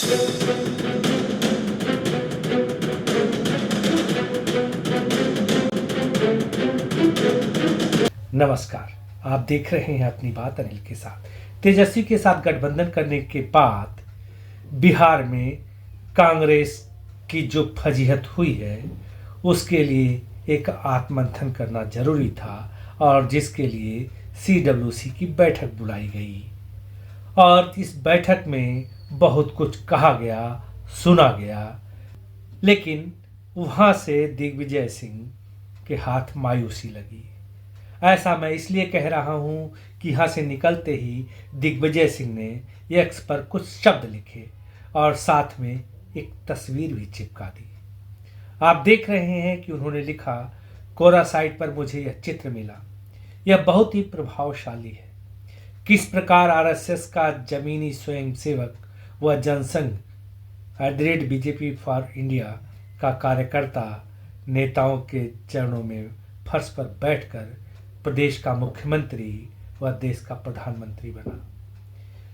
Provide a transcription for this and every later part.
नमस्कार। आप देख रहे हैं अपनी बात अनिल के साथ। तेजस्वी के साथ गठबंधन करने के बाद बिहार में कांग्रेस की जो फजीहत हुई है उसके लिए एक आत्ममंथन करना जरूरी था और जिसके लिए CWC की बैठक बुलाई गई और इस बैठक में बहुत कुछ कहा गया, सुना गया, लेकिन वहाँ से दिग्विजय सिंह के हाथ मायूसी लगी। ऐसा मैं इसलिए कह रहा हूँ कि यहाँ से निकलते ही दिग्विजय सिंह ने एक्स पर कुछ शब्द लिखे और साथ में एक तस्वीर भी चिपका दी। आप देख रहे हैं कि उन्होंने लिखा, कोरा साइट पर मुझे यह चित्र मिला, यह बहुत ही प्रभावशाली है। किस प्रकार RSS का जमीनी स्वयंसेवक व जनसंघ @BJP फॉर इंडिया का कार्यकर्ता नेताओं के चरणों में फर्श पर बैठकर प्रदेश का मुख्यमंत्री व देश का प्रधानमंत्री बना।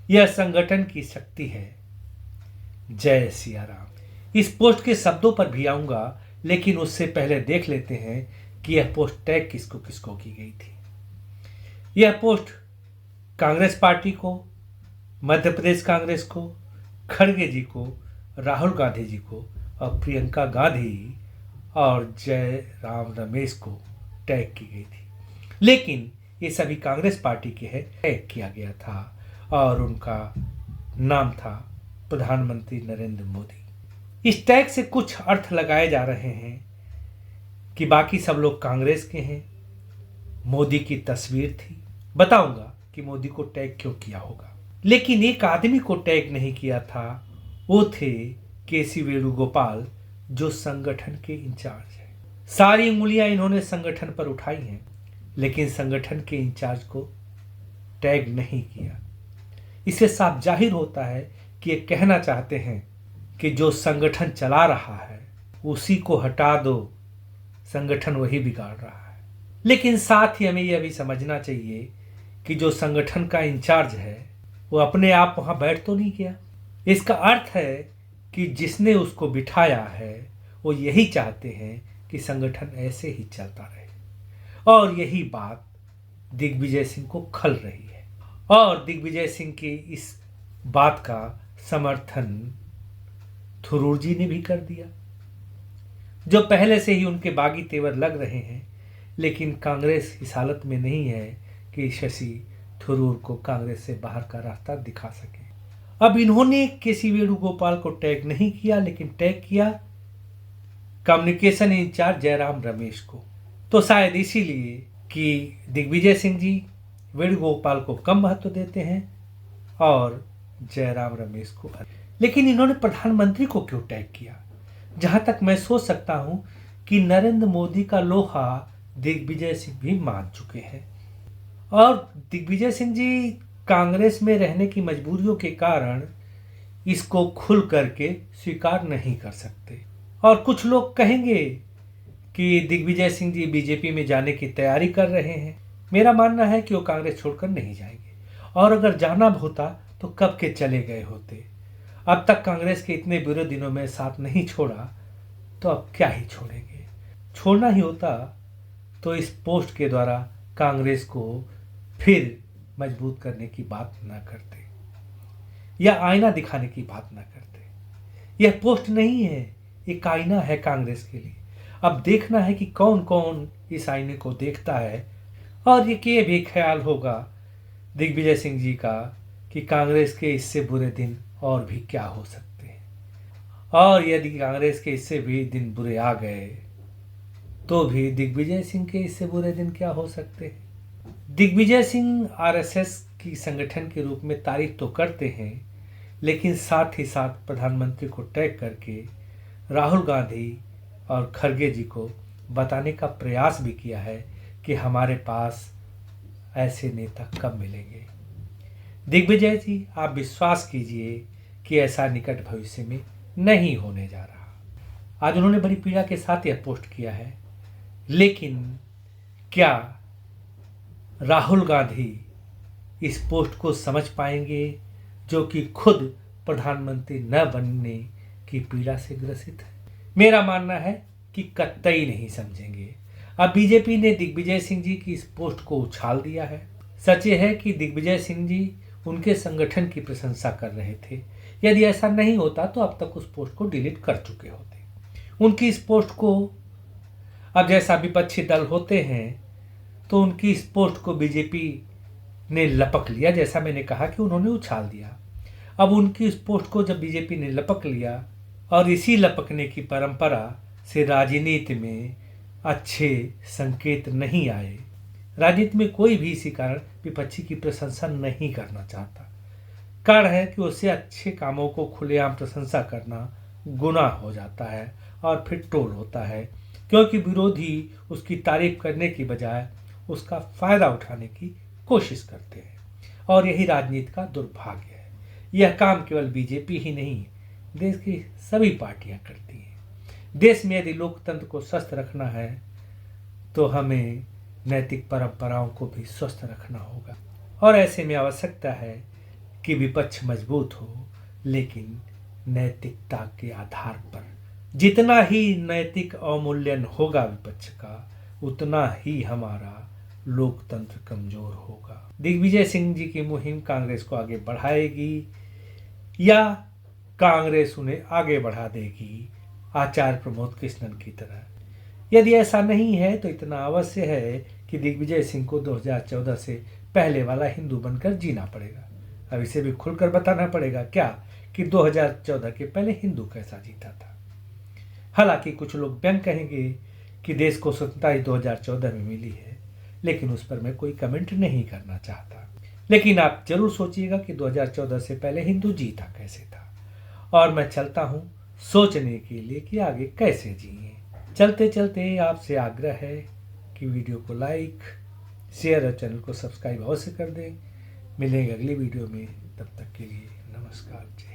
यह संगठन की शक्ति है। जय सिया राम। इस पोस्ट के शब्दों पर भी आऊंगा, लेकिन उससे पहले देख लेते हैं कि यह पोस्ट टैग किसको किसको की गई थी। यह पोस्ट कांग्रेस पार्टी को, मध्य प्रदेश कांग्रेस को, खड़गे जी को, राहुल गांधी जी को और प्रियंका गांधी और जय राम रमेश को टैग की गई थी। लेकिन ये सभी कांग्रेस पार्टी के हैं, टैग किया गया था और उनका नाम था प्रधानमंत्री नरेंद्र मोदी। इस टैग से कुछ अर्थ लगाए जा रहे हैं कि बाकी सब लोग कांग्रेस के हैं, मोदी की तस्वीर थी। बताऊंगा कि मोदी को टैग क्यों किया होगा, लेकिन एक आदमी को टैग नहीं किया था, वो थे KC वेणुगोपाल, जो संगठन के इंचार्ज है। सारी उंगलियां इन्होंने संगठन पर उठाई हैं, लेकिन संगठन के इंचार्ज को टैग नहीं किया। इससे साफ जाहिर होता है कि ये कहना चाहते हैं कि जो संगठन चला रहा है उसी को हटा दो, संगठन वही बिगाड़ रहा है। लेकिन साथ ही हमें यह भी समझना चाहिए कि जो संगठन का इंचार्ज है वो अपने आप वहां बैठ तो नहीं गया। इसका अर्थ है कि जिसने उसको बिठाया है वो यही चाहते हैं कि संगठन ऐसे ही चलता रहे, और यही बात दिग्विजय सिंह को खल रही है। और दिग्विजय सिंह की इस बात का समर्थन थरूर जी ने भी कर दिया, जो पहले से ही उनके बागी तेवर लग रहे हैं। लेकिन कांग्रेस इस हालत में नहीं है कि शशि थरूर को कांग्रेस से बाहर का रास्ता दिखा सके। अब इन्होंने KC वेणुगोपाल को टैग नहीं किया, लेकिन टैग किया कम्युनिकेशन इंचार्ज जयराम रमेश को। तो शायद इसीलिए कि दिग्विजय सिंह जी वेणुगोपाल को कम महत्व देते हैं और जयराम रमेश को। लेकिन इन्होंने प्रधानमंत्री को क्यों टैग किया? जहां तक मैं सोच सकता हूं कि नरेंद्र मोदी का लोहा दिग्विजय सिंह भी मान चुके हैं और दिग्विजय सिंह जी कांग्रेस में रहने की मजबूरियों के कारण इसको खुल करके स्वीकार नहीं कर सकते। और कुछ लोग कहेंगे कि दिग्विजय सिंह जी BJP में जाने की तैयारी कर रहे हैं। मेरा मानना है कि वो कांग्रेस छोड़कर नहीं जाएंगे, और अगर जाना होता तो कब के चले गए होते। अब तक कांग्रेस के इतने बुरे दिनों में साथ नहीं छोड़ा, तो अब क्या ही छोड़ेंगे। छोड़ना ही होता तो इस पोस्ट के द्वारा कांग्रेस को फिर मजबूत करने की बात ना करते या आईना दिखाने की बात ना करते। यह पोस्ट नहीं है, एक आईना है कांग्रेस के लिए। अब देखना है कि कौन कौन इस आईने को देखता है, और ये भी ख्याल होगा दिग्विजय सिंह जी का कि कांग्रेस के इससे बुरे दिन और भी क्या हो सकते हैं, और यदि कांग्रेस के इससे भी दिन बुरे आ गए तो भी दिग्विजय सिंह के इससे बुरे दिन क्या हो सकते हैं। दिग्विजय सिंह RSS की संगठन के रूप में तारीफ तो करते हैं, लेकिन साथ ही साथ प्रधानमंत्री को टैग करके राहुल गांधी और खड़गे जी को बताने का प्रयास भी किया है कि हमारे पास ऐसे नेता कब मिलेंगे। दिग्विजय जी, आप विश्वास कीजिए कि ऐसा निकट भविष्य में नहीं होने जा रहा। आज उन्होंने बड़ी पीड़ा के साथ यह पोस्ट किया है, लेकिन क्या राहुल गांधी इस पोस्ट को समझ पाएंगे, जो कि खुद प्रधानमंत्री न बनने की पीड़ा से ग्रसित है? मेरा मानना है कि कतई नहीं समझेंगे। अब बीजेपी ने दिग्विजय सिंह जी की इस पोस्ट को उछाल दिया है। सच ये है कि दिग्विजय सिंह जी उनके संगठन की प्रशंसा कर रहे थे। यदि ऐसा नहीं होता तो अब तक उस पोस्ट को डिलीट कर चुके होते। उनकी इस पोस्ट को, अब जैसा विपक्षी दल होते हैं तो उनकी इस पोस्ट को बीजेपी ने लपक लिया। जैसा मैंने कहा कि उन्होंने उछाल दिया। अब उनकी इस पोस्ट को जब बीजेपी ने लपक लिया और इसी लपकने की परंपरा से राजनीति में अच्छे संकेत नहीं आए। राजनीति में कोई भी इसी कारण विपक्षी की प्रशंसा नहीं करना चाहता। कारण है कि उससे अच्छे कामों को खुलेआम प्रशंसा करना गुनाह हो जाता है और फिर ट्रोल होता है, क्योंकि विरोधी उसकी तारीफ करने की बजाय उसका फायदा उठाने की कोशिश करते हैं। और यही राजनीति का दुर्भाग्य है। यह काम केवल बीजेपी ही नहीं, देश की सभी पार्टियां करती हैं। देश में यदि लोकतंत्र को स्वस्थ रखना है तो हमें नैतिक परंपराओं को भी स्वस्थ रखना होगा। और ऐसे में आवश्यकता है कि विपक्ष मजबूत हो, लेकिन नैतिकता के आधार पर। जितना ही नैतिक अवमूल्यन होगा विपक्ष का, उतना ही हमारा लोकतंत्र कमजोर होगा। दिग्विजय सिंह जी की मुहिम कांग्रेस को आगे बढ़ाएगी या कांग्रेस उन्हें आगे बढ़ा देगी, आचार्य प्रमोद कृष्णन की तरह? यदि ऐसा नहीं है तो इतना अवश्य है कि दिग्विजय सिंह को 2014 से पहले वाला हिंदू बनकर जीना पड़ेगा। अब इसे भी खुलकर बताना पड़ेगा क्या कि 2014 के पहले हिंदू कैसा जीता था। हालांकि कुछ लोग व्यंग कहेंगे कि देश को स्वतंत्रता ही 2014 में मिली है, लेकिन उस पर मैं कोई कमेंट नहीं करना चाहता। लेकिन आप जरूर सोचिएगा कि 2014 से पहले हिंदू जीता कैसे था। और मैं चलता हूं सोचने के लिए कि आगे कैसे जिए। चलते चलते आपसे आग्रह है कि वीडियो को लाइक, शेयर और चैनल को सब्सक्राइब अवश्य कर दें। मिलेंगे अगली वीडियो में, तब तक के लिए नमस्कार। जय